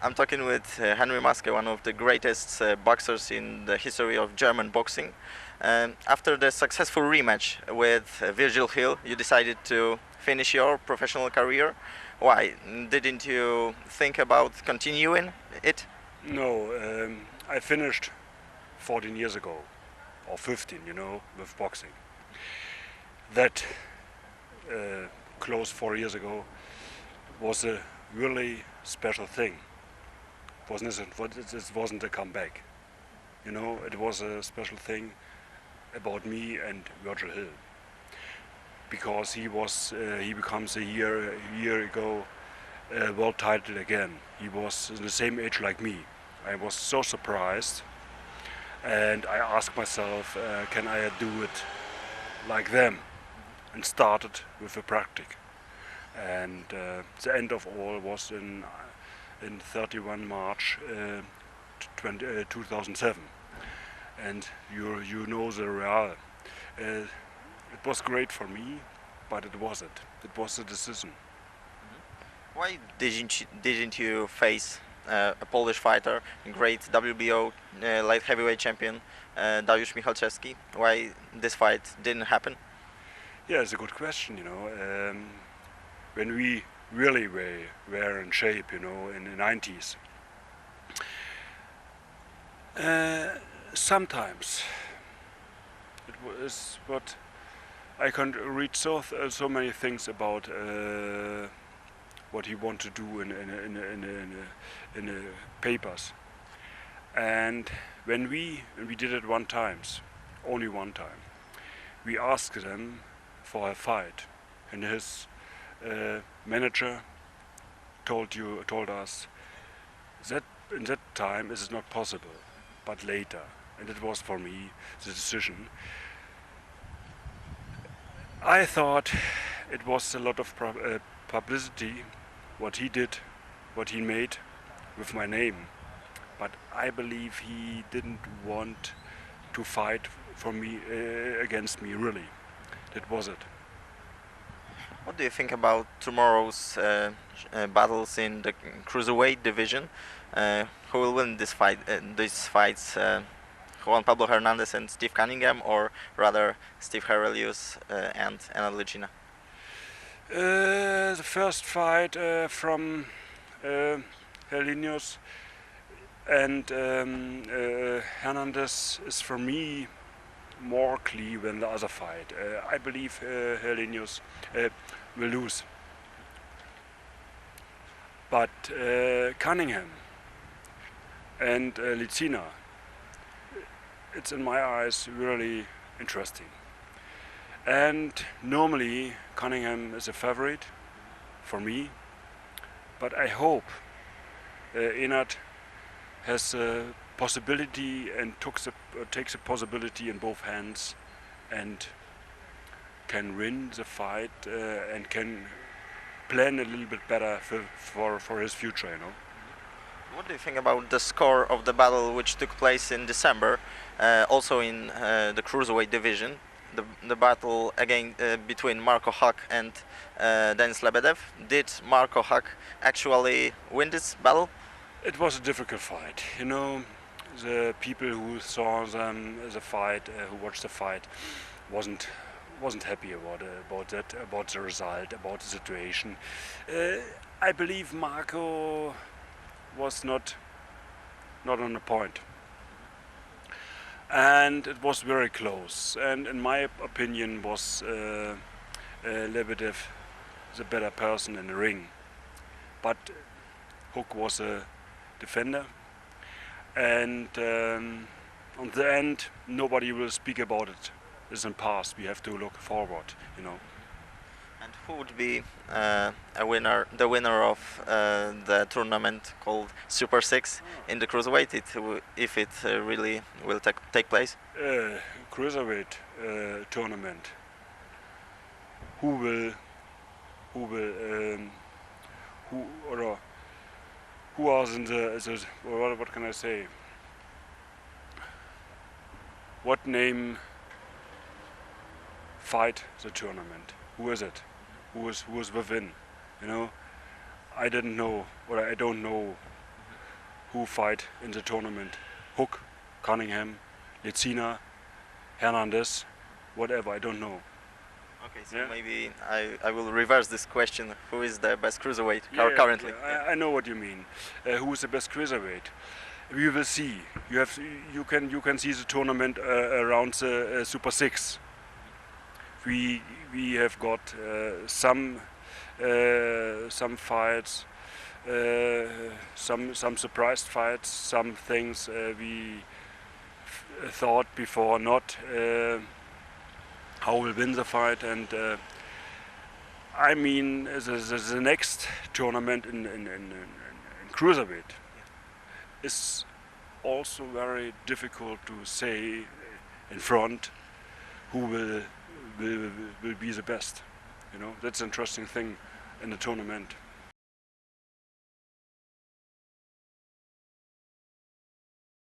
I'm talking with Henry Maske, one of the greatest boxers in the history of German boxing. After the successful rematch with Virgil Hill, you decided to finish your professional career. Why? Didn't you think about continuing it? No, I finished 14 years ago, or 15, with boxing. That close 4 years ago was a really special thing. It wasn't a comeback. It was a special thing about me and Virgil Hill, because he becomes a year ago world title again. He was in the same age like me. I was so surprised, and I asked myself, can I do it like them? And started with a practice. And the end of all was in 31 March 2007. And you know the real. It was great for me, but it wasn't. It was a decision. Why didn't you face a Polish fighter, great WBO light heavyweight champion, Dariuszu Michalczewskim? Why this fight didn't happen? Yeah, it's a good question. When we really were in shape, in the 90s. Sometimes it was what I can read so many things about what he wanted to do in the papers. And when we did it only one time, we asked them for a fight, and his manager told us that in that time it is not possible, but later. And it was for me the decision. I thought it was a lot of publicity what he did, what he made with my name, but I believe he didn't want to fight for me against me, really. That was it. What do you think about tomorrow's battles in the cruiserweight division? Who will win these fights? Juan Pablo Hernandez and Steve Cunningham, or rather Steve Herelius and Anna Lucina? The first fight from Herelius and Hernandez is for me more clear than the other fight. I believe Herelius will lose. But Cunningham and Lucina, it's in my eyes really interesting. And normally Cunningham is a favorite for me, but I hope Enad has a possibility and takes a possibility in both hands and can win the fight and can plan a little bit better for his future. What do you think about the score of the battle which took place in December, also in the cruiserweight division? The battle again between Marco Huck and Denis Lebedev. Did Marco Huck actually win this battle? It was a difficult fight. The people who saw the fight, who watched the fight, wasn't happy about the result, about the situation. I believe Marco was not on the point. And it was very close. And in my opinion, was Lebedev the better person in the ring. But Hook was a defender. And on the end, nobody will speak about it. It's in past. We have to look forward. And who would be the winner of the tournament called Super 6 in the cruiserweight, if it really will take place? Cruiserweight tournament. Who was in the what can I say? What name fight the tournament? Who is it? Who is within? I didn't know, or I don't know who fight in the tournament. Hook, Cunningham, Lecina, Hernandez, whatever, I don't know. Okay, so Yeah. maybe I will reverse this question. Who is the best cruiserweight currently? I know what you mean. Who is the best cruiserweight? We will see. You can see the tournament around the Super 6. We have got some fights, some surprised fights, some things we thought before not how we'll win the fight, and I mean the next tournament in cruiserweight is also very difficult to say in front who will be the best. You know, that's an interesting thing in the tournament.